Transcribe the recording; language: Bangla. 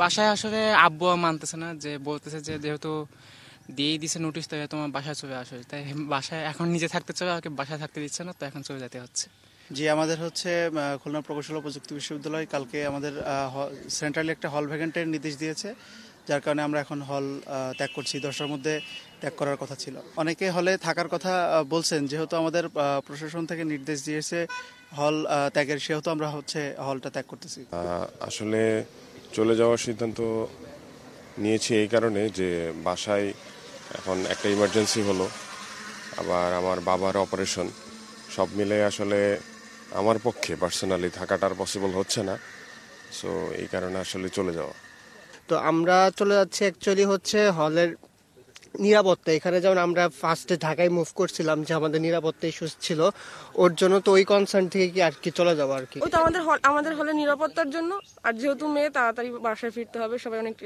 বাসায় আসলে আব্বু মানতেছে না, যে বলতেছে যে যেহেতু দিয়েই দিছে নোটিশ, তাই তোমার বাসায় চলে আসো। তাই বাসায় এখন নিজে থাকতে চাবে, ওকে বাসায় থাকতে দিচ্ছে না, তো এখন চলে যেতে হচ্ছে। জি, আমাদের হচ্ছে খুলনা প্রকৌশল ও প্রযুক্তি বিশ্ববিদ্যালয় কালকে আমাদের সেন্ট্রালি একটা হল ভ্যাকেন্টের নির্দেশ দিয়েছে, যার কারণে আমরা এখন হল ত্যাগ করছি। 10টার মধ্যে ত্যাগ করার কথা ছিল। অনেকে হলে থাকার কথা বলছেন, যেহেতু আমাদের প্রশাসন থেকে নির্দেশ দিয়েছে হল ত্যাগের, সেহেতু আমরা হচ্ছে হলটা ত্যাগ করতেছি। আসলে চলে যাওয়ার সিদ্ধান্ত নিয়েছি এই কারণে যে বাসায় এখন একটা ইমার্জেন্সি হলো, আবার আমার বাবার অপারেশন, সব মিলে আসলে আমার পক্ষে পার্সোনালি থাকাটা পসিবল হচ্ছে না। সো এই কারণে আসলে চলে যাওয়া। তো আমরা চলে যাচ্ছি অ্যাকচুয়ালি হচ্ছে হলের নিরাপত্তা। এখানে যেমন আমরা ফার্স্টে ঢাকায় মুভ করছিলাম, যে আমাদের নিরাপত্তা ইস্যুস ছিল, ওর জন্য তো ওই কনসার্ন থেকে কি আর কি চলে যাবো আর কি। ওই তো আমাদের হলের নিরাপত্তার জন্য, আর যেহেতু মেয়ে তাড়াতাড়ি বাসায় ফিরতে হবে, সবাই অনেক